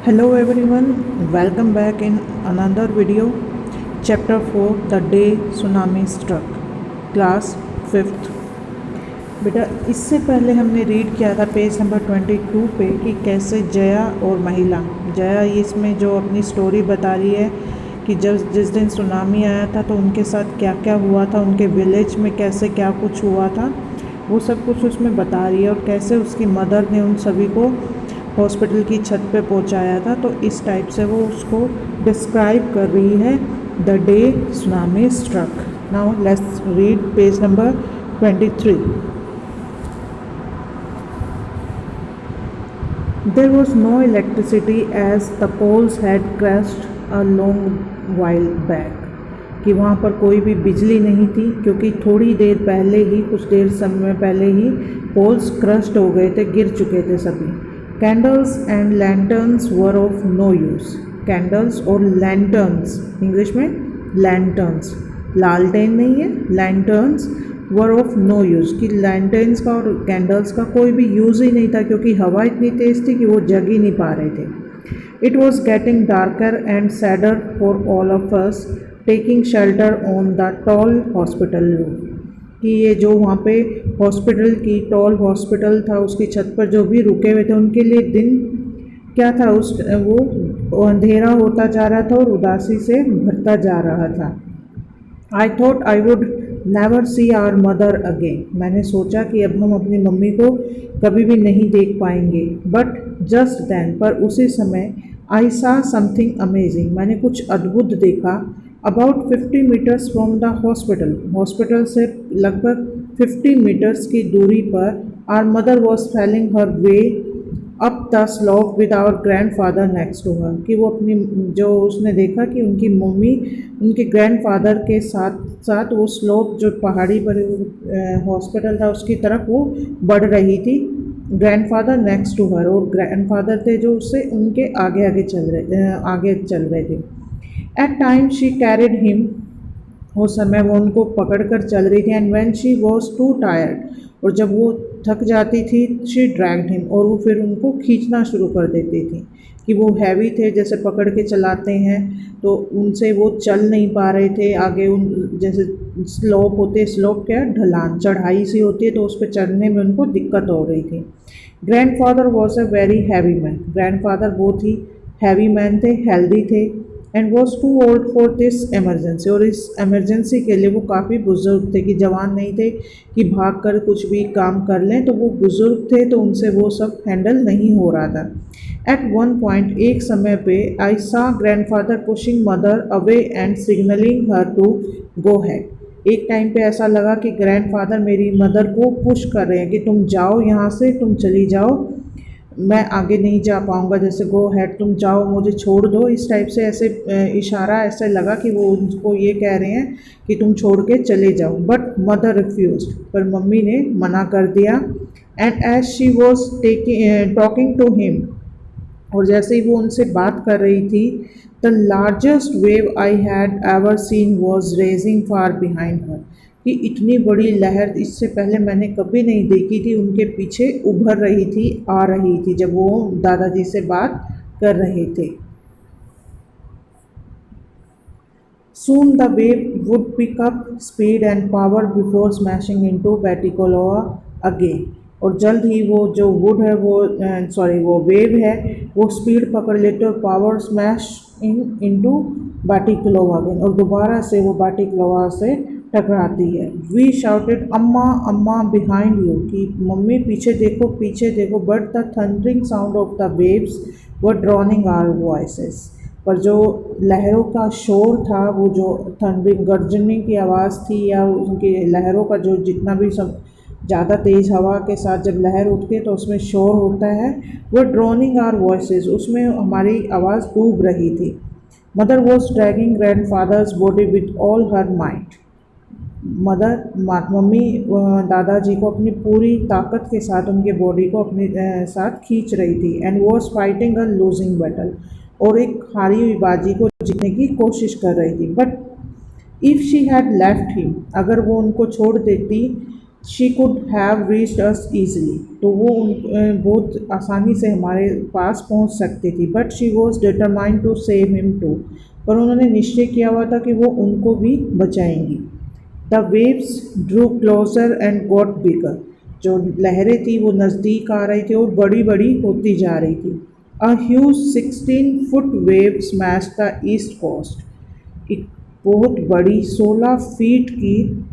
Hello everyone, welcome back in another video. Chapter 4 The Day Tsunami Struck. Class 5th. बेटा इससे पहले हमने read किया था पेज नंबर 22 पे कि कैसे जया और महिला जया इसमें जो अपनी स्टोरी बता रही है कि जब जिस दिन सुनामी आया था तो उनके साथ क्या क्या हुआ था, उनके विलेज में कैसे क्या कुछ हुआ था, वो सब कुछ उसमें बता रही है और कैसे उसकी मदर ने उन सभी को हॉस्पिटल की छत पे पहुंचाया था। तो इस टाइप से वो उसको डिस्क्राइब कर रही है the day tsunami struck. Now let's read page number 23. There was no electricity as the poles had crashed a long while back. कि वहाँ पर कोई भी बिजली नहीं थी क्योंकि थोड़ी देर पहले ही कुछ देर समय पहले ही पोल्स क्रस्ट हो गए थे, गिर चुके थे सभी। Candles and lanterns were of no use. Candles और लैंटर्न्स, इंग्लिश में लैंटर्न्स, लालटेन नहीं है, lanterns were of no use कि लैंटर्न्स का और कैंडल्स का कोई भी यूज़ ही नहीं था क्योंकि हवा इतनी तेज़ थी कि वो जग ही नहीं पा रहे थे। It was getting darker and sadder for all of us taking shelter on the tall hospital roof. कि ये जो वहाँ पे हॉस्पिटल की टॉल हॉस्पिटल था उसकी छत पर जो भी रुके हुए थे उनके लिए दिन क्या था, वो अंधेरा होता जा रहा था और उदासी से भरता जा रहा था। I thought I would never see our mother again. मैंने सोचा कि अब हम अपनी मम्मी को कभी भी नहीं देख पाएंगे। बट जस्ट देन, पर उसी समय आई सा समथिंग अमेजिंग, मैंने कुछ अद्भुत देखा। About 50 metres from the hospital, hospital से लगभग 50 मीटर्स की दूरी पर our mother was falling her way up the slope with our grandfather next to her. कि वो अपनी जो उसने देखा कि उनकी मम्मी उनके ग्रैंडफादर के साथ साथ वो स्लोप जो पहाड़ी पर हॉस्पिटल था उसकी तरफ वो बढ़ रही थी। ग्रैंडफादर नेक्स्ट टू हर, और ग्रैंडफादर थे जो उससे उनके आगे आगे चल रहे थे। At time she carried him, उस समय वो उनको पकड़ कर चल रही थी। And when she was too tired, और जब वो थक जाती थी शी ड्रैग्ड हिम, और वो फिर उनको खींचना शुरू कर देती थी कि वो हैवी थे, जैसे पकड़ के चलाते हैं तो उनसे वो चल नहीं पा रहे थे आगे। उन जैसे स्लोप होते, स्लोप क्या ढलान चढ़ाई सी होती है तो उस पर चढ़ने में उनको दिक्कत हो रही थी। Grandfather was a very heavy man, grandfather बहुत ही हैवी मैन थे, हेल्दी थे। And was too old for this emergency, और इस एमरजेंसी के लिए वो काफ़ी बुजुर्ग थे कि जवान नहीं थे कि भाग कर कुछ भी काम कर लें, तो वो बुजुर्ग थे तो उनसे वो सब हैंडल नहीं हो रहा था। एट वन पॉइंट, एक समय पे, I saw grandfather pushing mother away and signalling her to go head. एक टाइम पे ऐसा लगा कि ग्रैंडफादर मेरी मदर को पुश कर रहे हैं कि तुम जाओ यहाँ से, तुम चली जाओ, मैं आगे नहीं जा पाऊँगा, जैसे गो हैड, तुम जाओ, मुझे छोड़ दो, इस टाइप से ऐसे इशारा ऐसे लगा कि वो उनको ये कह रहे हैं कि तुम छोड़ के चले जाओ। बट मदर रिफ्यूज्ड, पर मम्मी ने मना कर दिया। And as she was talking to him, और जैसे ही वो उनसे बात कर रही थी, the largest wave I had ever seen was rising far behind her. कि इतनी बड़ी लहर इससे पहले मैंने कभी नहीं देखी थी, उनके पीछे उभर रही थी, आ रही थी जब वो दादाजी से बात कर रहे थे। Soon the wave would pick up speed and power before smashing into Batticaloa again. और जल्द ही वो जो वुड है वो वेव है वो स्पीड पकड़ लेते और पावर स्मैश इनटू बाटिकलोवा अगेन, और दोबारा से वो बाटिकलोवा से टकराती है। वी शाउटेड अम्मा अम्मा बिहाइंड यू, कि मम्मी पीछे देखो। But the thundering sound of the waves were drowning our voices, पर जो लहरों का शोर था, वो जो थंडरिंग गर्जने की आवाज़ थी या उनकी लहरों का जो जितना भी सब ज़्यादा तेज़ हवा के साथ जब लहर उठती है तो उसमें शोर होता है, वो ड्रॉनिंग आवर वॉइसेस, उसमें हमारी आवाज़ डूब रही थी। Mother was dragging grandfathers body with all her might. Mummy दादाजी को अपनी पूरी ताकत के साथ उनके बॉडी को अपने साथ खींच रही थी। And was fighting a losing battle, और एक हारी हुई बाजी को जीतने की कोशिश कर रही थी। But if she had left him, अगर वो उनको छोड़ देती, she could have reached us easily, तो वो बहुत आसानी से हमारे पास पहुंच सकती थी, but she was determined to save him too, पर उन्होंने निश्चय किया हुआ था कि वो उनको भी बचाएंगी। The waves drew closer and got bigger, जो लहरें थी वो नज़दीक आ रही थी और बड़ी बड़ी होती जा रही थी। A huge 16 foot wave smash the east coast, एक बहुत बड़ी 16 फीट की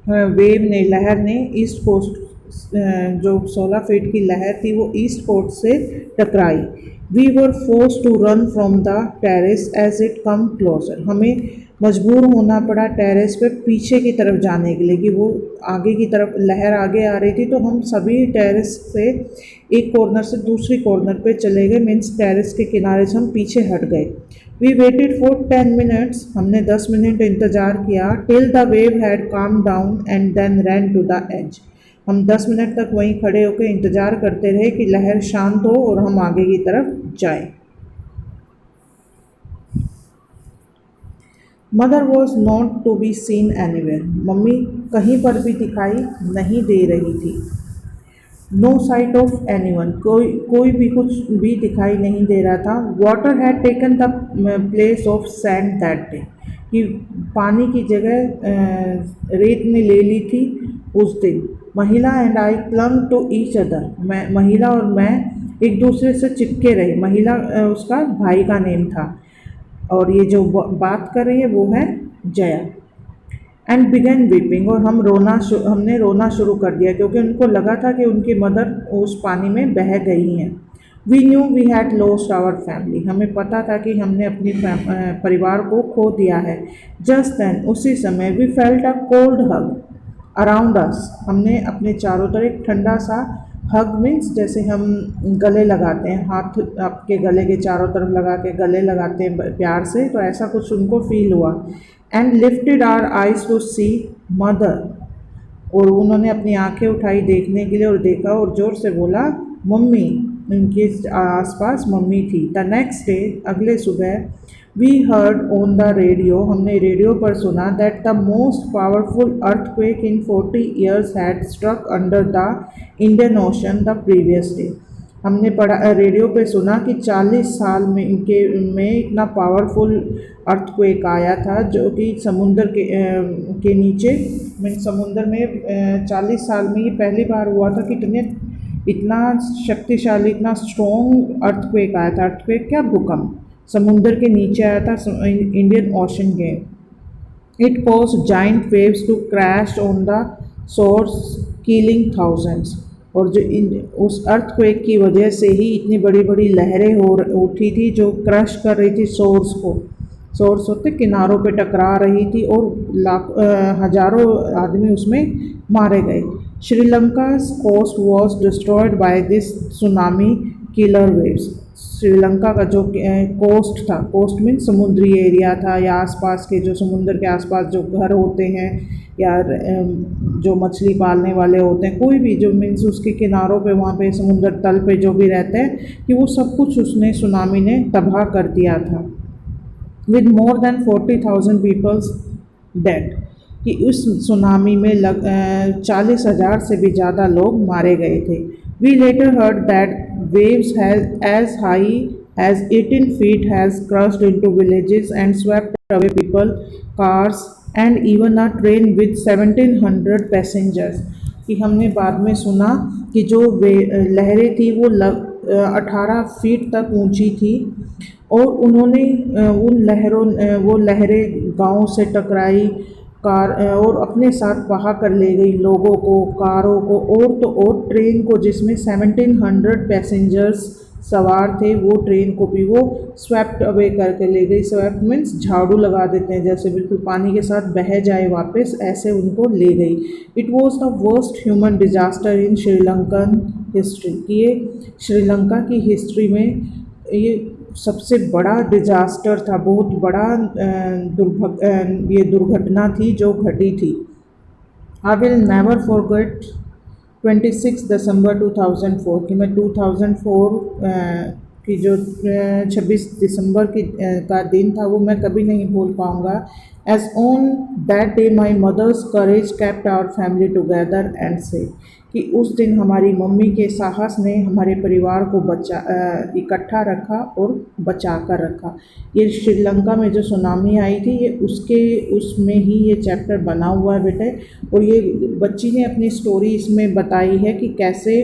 वेव ने लहर ने ईस्ट कोस्ट, जो 16 फीट की लहर थी वो ईस्ट कोस्ट से टकराई। We were force to run from the terrace as it come closer, हमें मजबूर होना पड़ा टेरेस पे पीछे की तरफ जाने के लिए कि वो आगे की तरफ लहर आगे आ रही थी, तो हम सभी टेरेस से एक कॉर्नर से दूसरी कॉर्नर पे चले गए, मीन्स टेरेस के किनारे से हम पीछे हट गए। वी वेटेड फॉर 10 मिनट्स, हमने 10 मिनट इंतज़ार किया, till the wave had calm down and then ran to the edge, हम 10 मिनट तक वहीं खड़े होकर इंतज़ार करते रहे कि लहर शांत हो और हम आगे की तरफ जाएं। Mother was not to be seen anywhere, मम्मी कहीं पर भी दिखाई नहीं दे रही थी। नो साइट ऑफ एनीवन, कोई भी कुछ भी दिखाई नहीं दे रहा था। Water had taken the place of sand that day, कि पानी की जगह रेत ने ले ली थी उस दिन। महिला and I clung to each other, महिला और मैं एक दूसरे से चिपके रहे। महिला उसका भाई का नेम था, और ये जो बात कर रही है वो है जया। एंड बिगन वीपिंग, और हमने रोना शुरू कर दिया क्योंकि उनको लगा था कि उनकी मदर उस पानी में बह गई हैं। We knew we had lost our family, हमें पता था कि हमने अपनी परिवार को खो दिया है। जस्ट देन, उसी समय, we felt a cold hug around us, हमने अपने चारों तरफ एक ठंडा सा हग, मीन्स जैसे हम गले लगाते हैं, हाथ आपके गले के चारों तरफ लगा के गले लगाते हैं प्यार से, तो ऐसा कुछ उनको फील हुआ। And lifted our eyes to see mother, और उन्होंने अपनी आंखें उठाई देखने के लिए और देखा और ज़ोर से बोला मम्मी, उनके आसपास मम्मी थी। द नेक्स्ट डे, अगले सुबह, we heard on the radio, हमने रेडियो पर सुना that the most powerful earthquake in 40 years had struck under the Indian Ocean the previous day, हमने पढ़ा रेडियो पे सुना कि 40 साल में इतना पावरफुल अर्थक्वेक आया था, जो कि समुंदर के नीचे, मीन समुंदर में 40 साल में ये पहली बार हुआ था कि इतना शक्तिशाली, इतना स्ट्रॉन्ग अर्थक्वेक आया था। अर्थक्वेक क्या, भूकंप, समुंदर के नीचे आया था, इंडियन ओशन के। It cause giant waves to crash on the shores killing thousands, और जो उस अर्थक्वेक की वजह से ही इतनी बड़ी बड़ी लहरें उठी थी जो क्रश कर रही थी शोर्स को। शोर्स होते किनारों पे टकरा रही थी और हजारों आदमी उसमें मारे गए। Sri Lanka coast was destroyed by this tsunami killer waves, Sri Lanka का जो कोस्ट था, कोस्ट मीन समुद्री एरिया था, या आसपास के जो समुद्र के आसपास जो घर होते हैं या जो मछली पालने वाले होते हैं, कोई भी जो मीन्स उसके किनारों पे, वहाँ पे समुद्र तल पे जो भी रहते हैं, कि वो सब कुछ उसने सुनामी ने तबाह कर दिया था। With more than 40,000 peoples dead, कि उस सुनामी में 40,000 से भी ज़्यादा लोग मारे गए थे। We later heard that waves as high as 18 feet has crashed into villages and swept away people, cars and even a train with 1,700 passengers, कि हमने बाद में सुना कि जो लहरें थी वो 18 फीट तक ऊंची थी, और उन्होंने वो लहरें गांव से टकराई, कार और अपने साथ बहा कर ले गई लोगों को, कारों को, और तो और ट्रेन को, जिसमें 1,700 पैसेंजर्स सवार थे, वो ट्रेन को भी वो स्वेप्ट अवे करके ले गई। स्वेप्ट मीन्स झाड़ू लगा देते हैं, जैसे बिल्कुल पानी के साथ बह जाए वापस, ऐसे उनको ले गई। It was the worst human disaster in Sri Lankan history, ये श्रीलंका की हिस्ट्री में ये सबसे बड़ा डिजास्टर था, बहुत बड़ा ये दुर्घटना थी जो घटी थी। आई विल नेवर फॉरगेट 26 दिसंबर 2004, कि मैं 2004 कि जो 26 दिसंबर का दिन था वो मैं कभी नहीं भूल पाऊँगा। As on that day my mother's courage kept our family together and safe, कि उस दिन हमारी मम्मी के साहस ने हमारे परिवार को इकट्ठा रखा और बचा कर रखा। ये श्रीलंका में जो सुनामी आई थी ये उसमें ही ये चैप्टर बना हुआ है बेटे। और ये बच्ची ने अपनी स्टोरी इसमें बताई है कि कैसे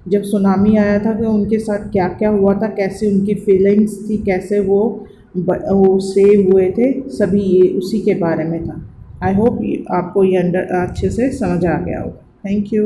जब सुनामी आया था कि उनके साथ क्या क्या हुआ था, कैसे उनकी फीलिंग्स थी, कैसे वो सेव हुए थे, सभी ये उसी के बारे में था। आई होप आपको ये अच्छे से समझ आ गया होगा। Thank you.